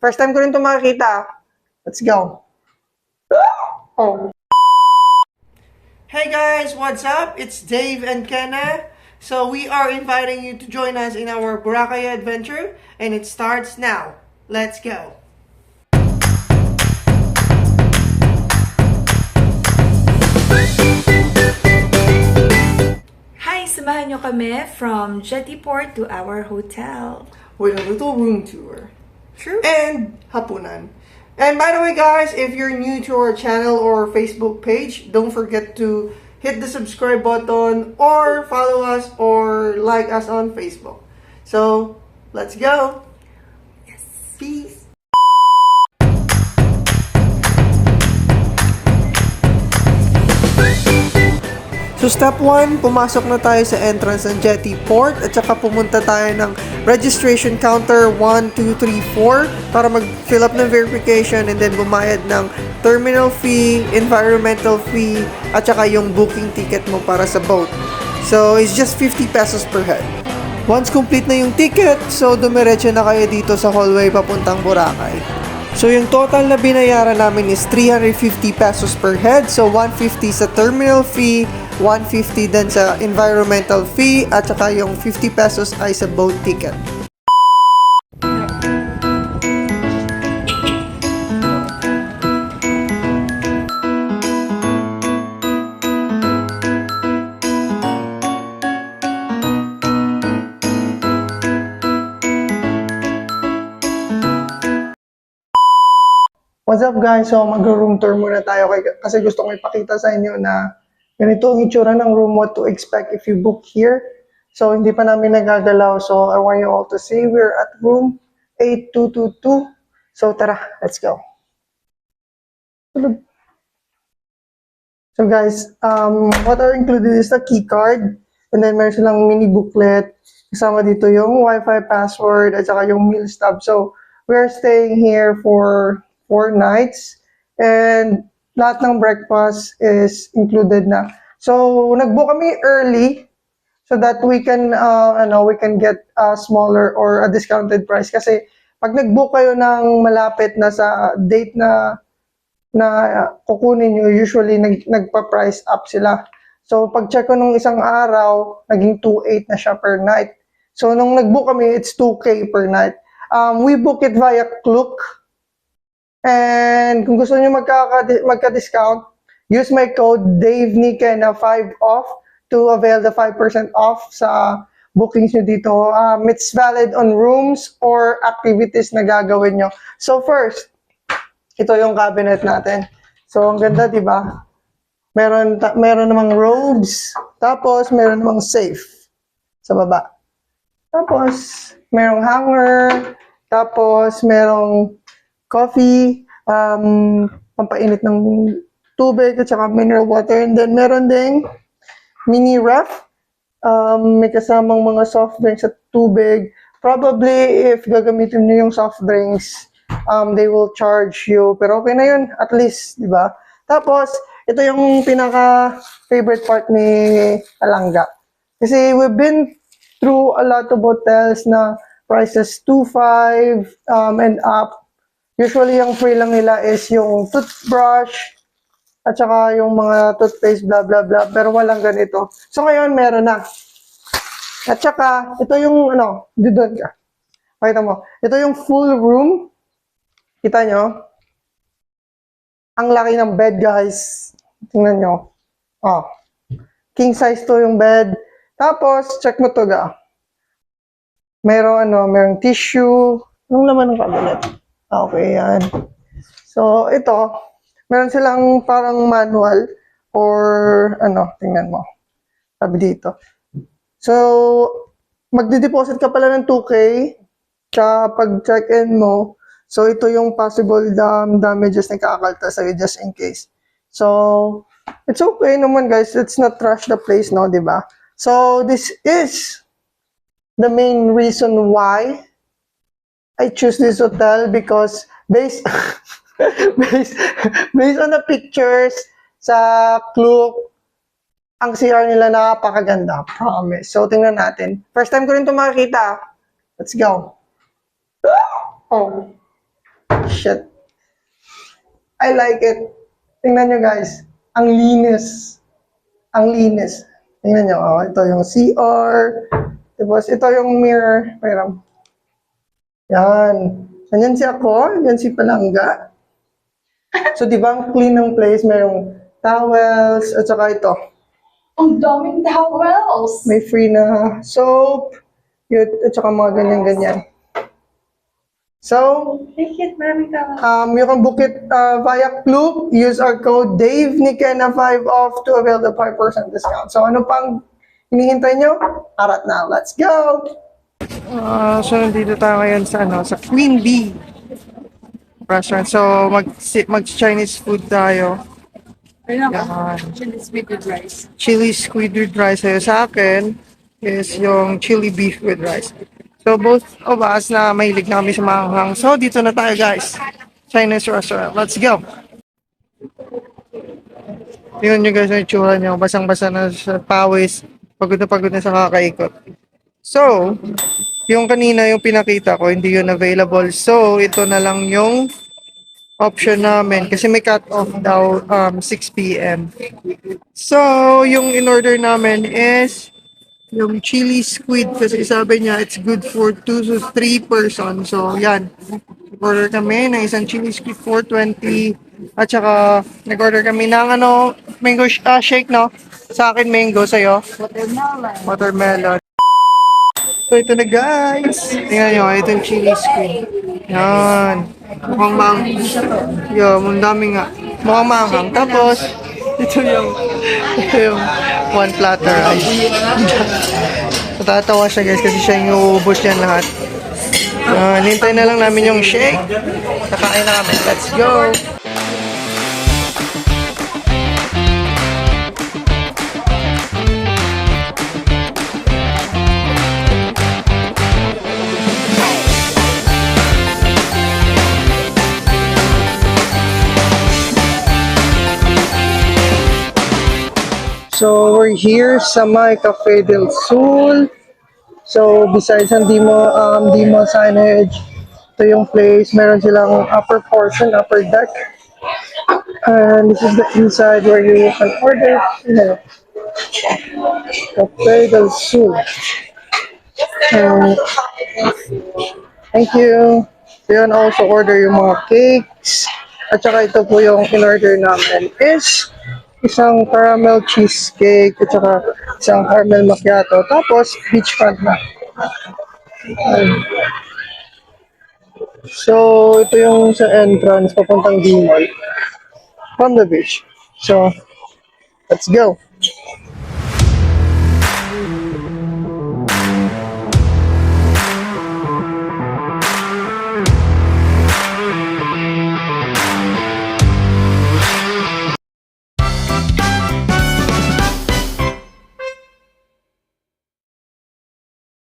First time ko rin ito makikita. Let's go. Oh. Hey guys, what's up? It's Dave and Kenna. So we are inviting you to join us in our Boracay adventure, and it starts now. Let's go. Hi! Samahan nyo kami from Jetty Port to our hotel. With a little room tour. True. And hapunan. And by the way guys, if you're new to our channel or Facebook page, don't forget to hit the subscribe button or follow us or like us on Facebook. So, let's go. Yes. Peace. So step 1, pumasok na tayo sa entrance ng Jetty Port at saka pumunta tayo ng registration counter 1, 2, 3, 4 para mag-fill up ng verification and then bumayad ng terminal fee, environmental fee at saka yung booking ticket mo para sa boat. So it's just 50 pesos per head. Once complete na yung ticket, so dumiretso na kayo dito sa hallway papuntang Boracay. So yung total na binayaran namin is 350 pesos per head. So 150 sa terminal fee, 150 din sa environmental fee, at saka yung 50 pesos ay sa boat ticket. What's up guys? So mag-room tour muna tayo kasi gusto kong ipakita sa inyo na ganito ang itsura ng room, what to expect if you book here. So hindi pa namin nagagalaw. So I want you all to see we're at room 8222. So tara, let's go. So guys, what are included is the key card, and then meron silang mini booklet. Kasama dito yung Wi-Fi password at saka yung meal stub. So we're staying here for 4 nights and lahat ng breakfast is included na. So nagbook kami early so that we can get a smaller or a discounted price kasi pag nagbook kayo ng malapit na sa date na kukunin nyo, usually nagpa-price up sila. So pag check ko nung isang araw, naging 2.8 na siya per night. So nung nagbook kami, it's 2K per night. We book it via Klook. And kung gusto niyo magka-discount, use my code DAVENIKENA5 off to avail the 5% off sa bookings nyo dito. It's valid on rooms or activities na gagawin nyo. So first, ito yung cabinet natin. So ang ganda, di ba? Meron namang robes, tapos meron namang safe sa baba. Tapos merong hanger, tapos merong coffee, pampainit ng tubig at saka mineral water, and then meron ding mini ref, may kasamang mga soft drinks at tubig. Probably if gagamitin niyo yung soft drinks, they will charge you, pero okay na yun, at least, di ba? Tapos ito yung pinaka favorite part ni Alanga kasi we've been through a lot of hotels na prices 2.5 and up. Usually, yung free lang nila is yung toothbrush at saka yung mga toothpaste, blah, blah, blah. Pero walang ganito. So, ngayon, meron na. At saka, ito yung, doon ka. Pakita mo. Ito yung full room. Kita nyo? Ang laki ng bed, guys. Tingnan nyo. Oh. King size to yung bed. Tapos, check mo to, ga. Merong tissue. Anong laman ng cabinet? Okay, yan. So, ito, meron silang parang manual or tingnan mo. Sabi dito. So, magde-deposit ka pala ng 2K kapag check-in mo. So, ito yung possible damages na kakakalta sa'yo just in case. So, it's okay naman guys. Let's not trash the place, no? Diba? So, this is the main reason why I choose this hotel because based on the pictures sa Klook, ang CR nila napakaganda, promise. So tingnan natin. First time ko rin ito makikita. Let's go. Oh. Shit. I like it. Tingnan nyo guys. Ang linis. Ang linis. Tingnan nyo. Oh, ito yung CR. Tapos ito yung mirror. Mayroon. Yan. Ganyan si ako. Yan si Palangga. So, di ba ang clean ng place? Mayroong towels. At saka ito. Ang daming towels! May free na soap. Yun, at saka mga ganyan-ganyan. So, Take it, maraming towels. you can book it via Klook. Use our code DaveNikena5 off to avail the 5% discount. So, ano pang hinihintay nyo? Arat na. Let's go! So, nandito tayo ngayon sa, sa Queen Bee restaurant. So, mag-Chinese food tayo. Yan. Chili sweet with rice. Chili squid with rice. Sa akin is yung chili beef with rice. So, both of us na mahilig na kami sa maanghang. So, dito na tayo guys. Chinese restaurant. Let's go! Tingnan nyo guys yung itsura nyo. Basang-basa na sa pawis. Pagod na sa kakaikot. So, yung kanina yung pinakita ko, hindi yun available. So, ito na lang yung option namin. Kasi may cut-off daw 6 p.m. So, yung in-order namin is yung chili squid kasi sabi niya it's good for 2 to 3 person. So, yan. Order kami ng isang chili squid 420 at saka nag-order kami ng mango shake, no? Sa akin mango, sa'yo? Watermelon. So, ito na guys. Tingnan nyo, ito yung chili squid. Yan. Mukhang ang dami nga. Mukhang manghang. Tapos, ito yung one platter rice. Natatawa siya guys kasi siya yung uubos yan lahat. Nintay na lang namin yung shake. Nakain na kami. Let's go! So, we're here sa my Cafe del Sul. So, besides ang Dimo signage, ito yung place. Meron silang upper portion, upper deck. And this is the inside where you can order. Cafe del Sul. Thank you. So, yun, also order yung mga cakes. At saka ito po yung in-order namin is isang caramel cheesecake at saka isang caramel macchiato. Tapos, beachfront na. So, ito yung sa entrance papuntang D-Mall from the beach. So, let's go.